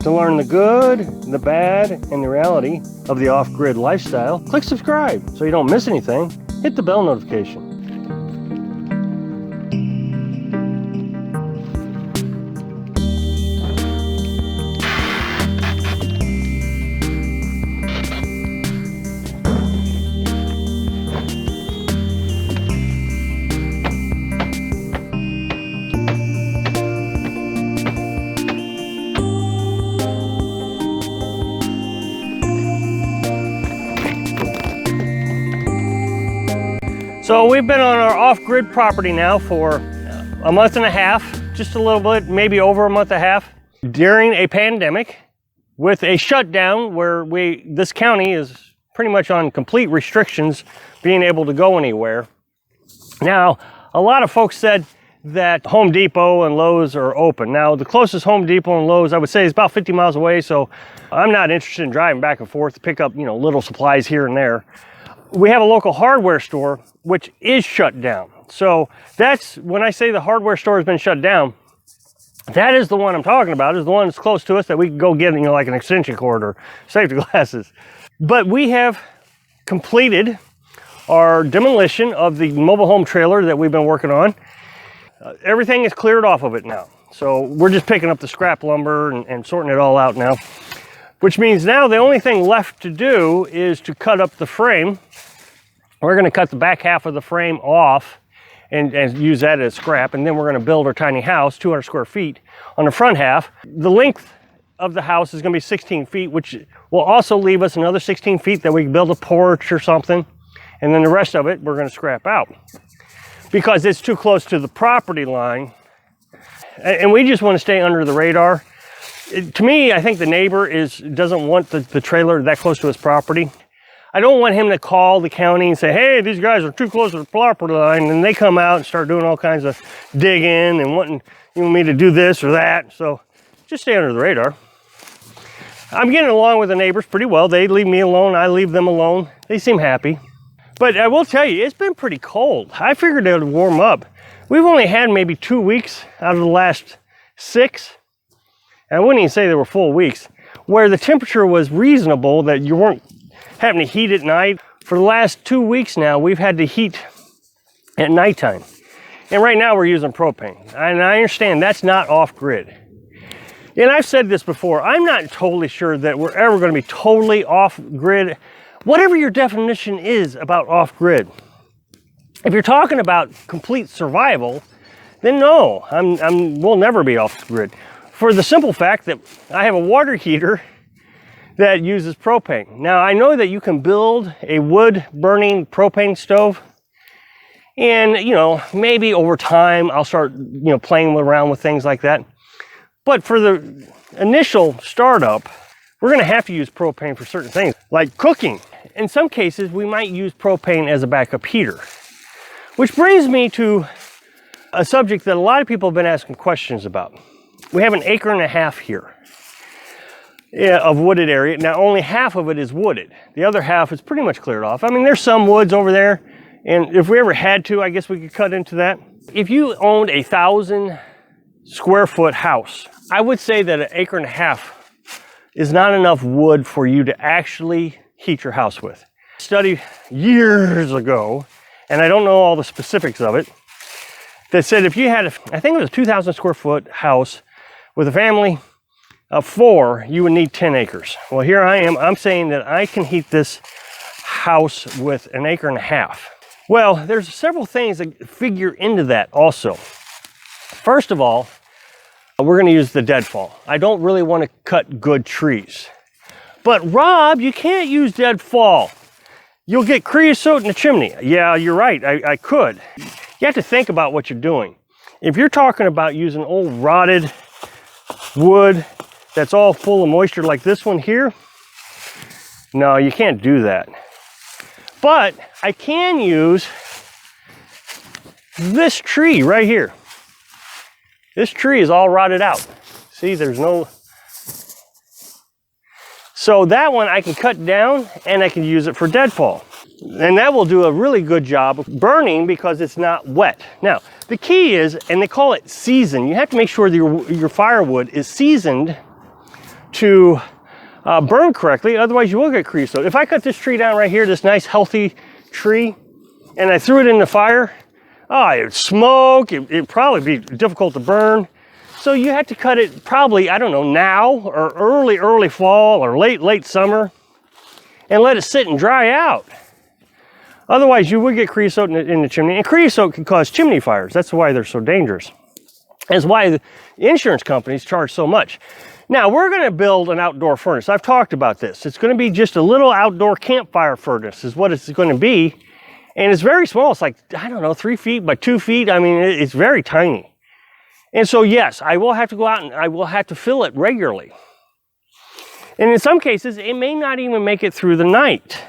To learn the good, the bad, and the reality of the off-grid lifestyle, click subscribe so you don't miss anything. Hit the bell notification. So we've been on our off-grid property now for a month and a half, just a little bit, maybe over a month and a half, during a pandemic with a shutdown where this county is pretty much on complete restrictions being able to go anywhere. Now, a lot of folks said that Home Depot and Lowe's are open. Now, the closest Home Depot and Lowe's, I would say, is about 50 miles away, so I'm not interested in driving back and forth to pick up, little supplies here and there. We have a local hardware store, which is shut down. So that's, when I say the hardware store has been shut down, that is the one I'm talking about, is the one that's close to us that we can go get, like an extension cord or safety glasses. But we have completed our demolition of the mobile home trailer that we've been working on. Everything is cleared off of it now. So we're just picking up the scrap lumber and sorting it all out now. Which means now the only thing left to do is to cut up the frame. We're going to cut the back half of the frame off and use that as scrap. And then we're going to build our tiny house, 200 square feet on the front half. The length of the house is going to be 16 feet, which will also leave us another 16 feet that we can build a porch or something. And then the rest of it, we're going to scrap out because it's too close to the property line. And we just want to stay under the radar. To me, I think the neighbor doesn't want the trailer that close to his property. I don't want him to call the county and say, hey, these guys are too close to the property line, and they come out and start doing all kinds of digging and wanting me to do this or that. So just stay under the radar. I'm getting along with the neighbors pretty well. They leave me alone, I leave them alone. They seem happy. But I will tell you, it's been pretty cold. I figured it would warm up. We've only had maybe 2 weeks out of the last 6. I wouldn't even say they were full weeks, where the temperature was reasonable, that you weren't having to heat at night. For the last 2 weeks now, we've had to heat at nighttime. And right now we're using propane. And I understand that's not off-grid. And I've said this before, I'm not totally sure that we're ever going to be totally off-grid, whatever your definition is about off-grid. If you're talking about complete survival, then no, we'll never be off-grid. For the simple fact that I have a water heater that uses propane. Now, I know that you can build a wood-burning propane stove, and, maybe over time I'll start, playing around with things like that. But for the initial startup, we're going to have to use propane for certain things, like cooking. In some cases, we might use propane as a backup heater. Which brings me to a subject that a lot of people have been asking questions about. We have an acre and a half here of wooded area. Now, only half of it is wooded. The other half is pretty much cleared off. I mean, there's some woods over there, and if we ever had to, I guess we could cut into that. If you owned a 1,000 square foot house, I would say that an acre and a half is not enough wood for you to actually heat your house with. A study years ago, and I don't know all the specifics of it, that said if you had, I think it was a 2,000 square foot house with a family of 4, you would need 10 acres. Well, here I am. I'm saying that I can heat this house with an acre and a half. Well, there's several things that figure into that also. First of all, we're going to use the deadfall. I don't really want to cut good trees. But Rob, you can't use deadfall. You'll get creosote in the chimney. Yeah, you're right. I could. You have to think about what you're doing. If you're talking about using old rotted wood that's all full of moisture like this one here, no, you can't do that. But I can use this tree right here. This tree is all rotted out. See, there's no... So that one I can cut down and I can use it for deadfall. And that will do a really good job of burning because it's not wet. Now, the key is, and they call it season, you have to make sure that your firewood is seasoned to burn correctly, otherwise you will get creosote. If I cut this tree down right here, this nice healthy tree, and I threw it in the fire, it would smoke, it'd probably be difficult to burn. So you have to cut it probably, I don't know, now or early fall or late summer, and let it sit and dry out. Otherwise you would get creosote in the chimney, and creosote can cause chimney fires. That's why they're so dangerous. That's why the insurance companies charge so much. Now we're gonna build an outdoor furnace. I've talked about this. It's gonna be just a little outdoor campfire furnace is what it's gonna be. And it's very small. It's like, I don't know, 3 feet by 2 feet. I mean, it's very tiny. And so, yes, I will have to go out and I will have to fill it regularly. And in some cases, it may not even make it through the night,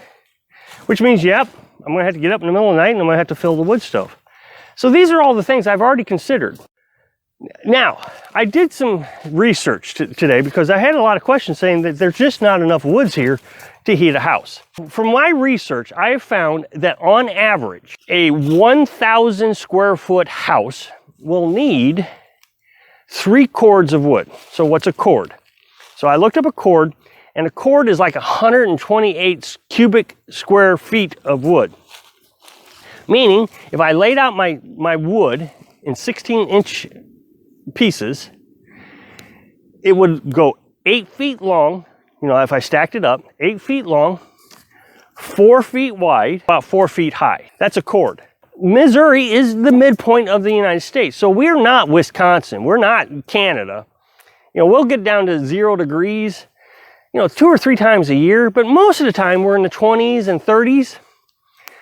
which means, yep, I'm going to have to get up in the middle of the night and I'm going to have to fill the wood stove. So these are all the things I've already considered. Now, I did some research today because I had a lot of questions saying that there's just not enough woods here to heat a house. From my research, I have found that on average, a 1,000 square foot house will need 3 cords of wood. So what's a cord? So I looked up a cord, and a cord is like 128 cubic square feet of wood. Meaning, if I laid out my wood in 16-inch pieces, it would go 8 feet long. You know, if I stacked it up, 8 feet long, 4 feet wide, about 4 feet high. That's a cord. Missouri is the midpoint of the United States. So we're not Wisconsin. We're not Canada. You know, we'll get down to 0 degrees, 2 or 3 times a year, but most of the time we're in the 20s and 30s.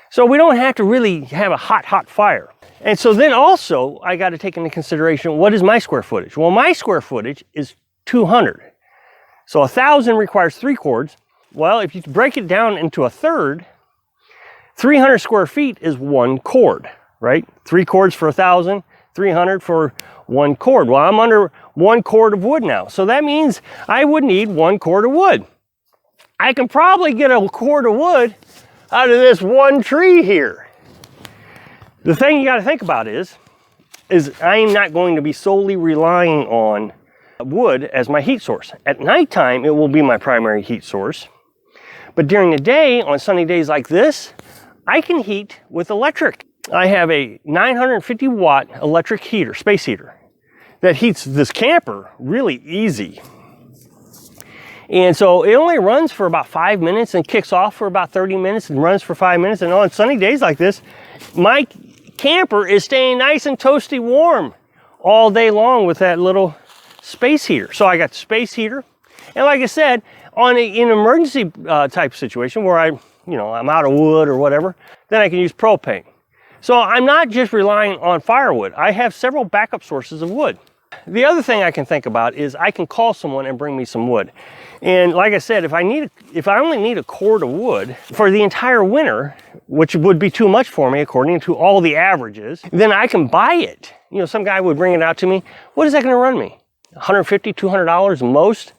So we don't have to really have a hot fire. And so then also I got to take into consideration, what is my square footage? Well, my square footage is 200. So 1,000 requires 3 cords. Well, if you break it down into a third, 300 square feet is 1 cord, right? 3 cords for 1,000, 300 for 1 cord. Well, I'm under 1 cord of wood now. So that means I would need 1 cord of wood. I can probably get a cord of wood out of this one tree here. The thing you got to think about is I am not going to be solely relying on wood as my heat source. At nighttime, it will be my primary heat source. But during the day, on sunny days like this, I can heat with electric. I have a 950 watt electric heater, space heater, that heats this camper really easy. And so it only runs for about 5 minutes and kicks off for about 30 minutes and runs for 5 minutes. And on sunny days like this, my camper is staying nice and toasty warm all day long with that little space heater. So I got the space heater. And like I said, in an emergency type situation where I'm out of wood or whatever, then I can use propane. So I'm not just relying on firewood. I have several backup sources of wood. The other thing I can think about is I can call someone and bring me some wood. And like I said, if I only need a cord of wood for the entire winter, which would be too much for me according to all the averages, then I can buy it. Some guy would bring it out to me. What is that going to run me? $150, $200 most?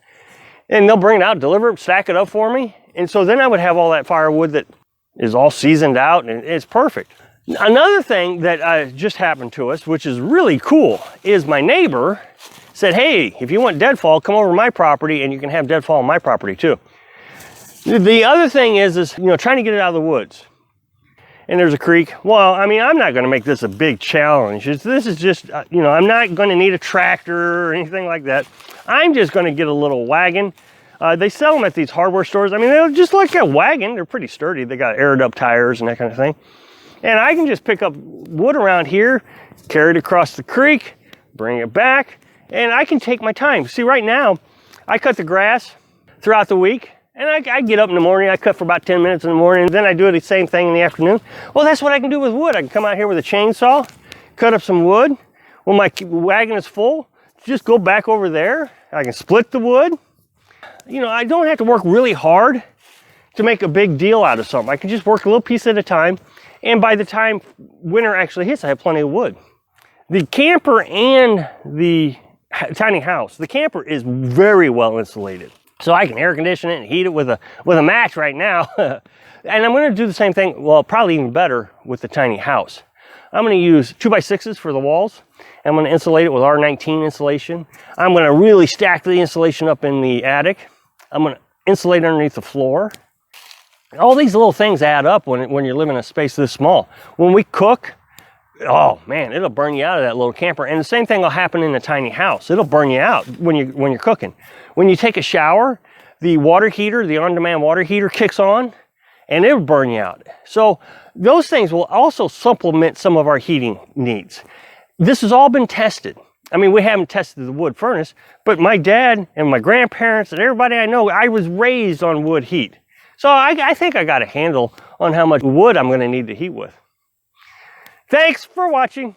And they'll bring it out, deliver it, stack it up for me. And so then I would have all that firewood that is all seasoned out and it's perfect. Another thing that just happened to us, which is really cool, is my neighbor said, hey, if you want deadfall, come over to my property and you can have deadfall on my property too. The other thing is trying to get it out of the woods. And there's a creek. Well, I mean, I'm not going to make this a big challenge. This is just, I'm not going to need a tractor or anything like that. I'm just going to get a little wagon. They sell them at these hardware stores. I mean, they're just like a wagon. They're pretty sturdy. They got aired up tires and that kind of thing. And I can just pick up wood around here, carry it across the creek, bring it back, and I can take my time. See, right now, I cut the grass throughout the week, and I get up in the morning, I cut for about 10 minutes in the morning, and then I do the same thing in the afternoon. Well, that's what I can do with wood. I can come out here with a chainsaw, cut up some wood. When my wagon is full, just go back over there. I can split the wood. I don't have to work really hard to make a big deal out of something. I can just work a little piece at a time. And by the time winter actually hits, I have plenty of wood. The camper and the tiny house, the camper is very well insulated. So I can air condition it and heat it with a match right now. And I'm going to do the same thing, well, probably even better with the tiny house. I'm going to use 2x6s for the walls. I'm going to insulate it with R19 insulation. I'm going to really stack the insulation up in the attic. I'm going to insulate underneath the floor. All these little things add up when you're living in a space this small. When we cook, oh man, it'll burn you out of that little camper. And the same thing will happen in a tiny house. It'll burn you out when you're cooking. When you take a shower, the water heater, the on-demand water heater kicks on, and it'll burn you out. So those things will also supplement some of our heating needs. This has all been tested. I mean, we haven't tested the wood furnace, but my dad and my grandparents and everybody I know, I was raised on wood heat. So I think I got a handle on how much wood I'm going to need to heat with. Thanks for watching.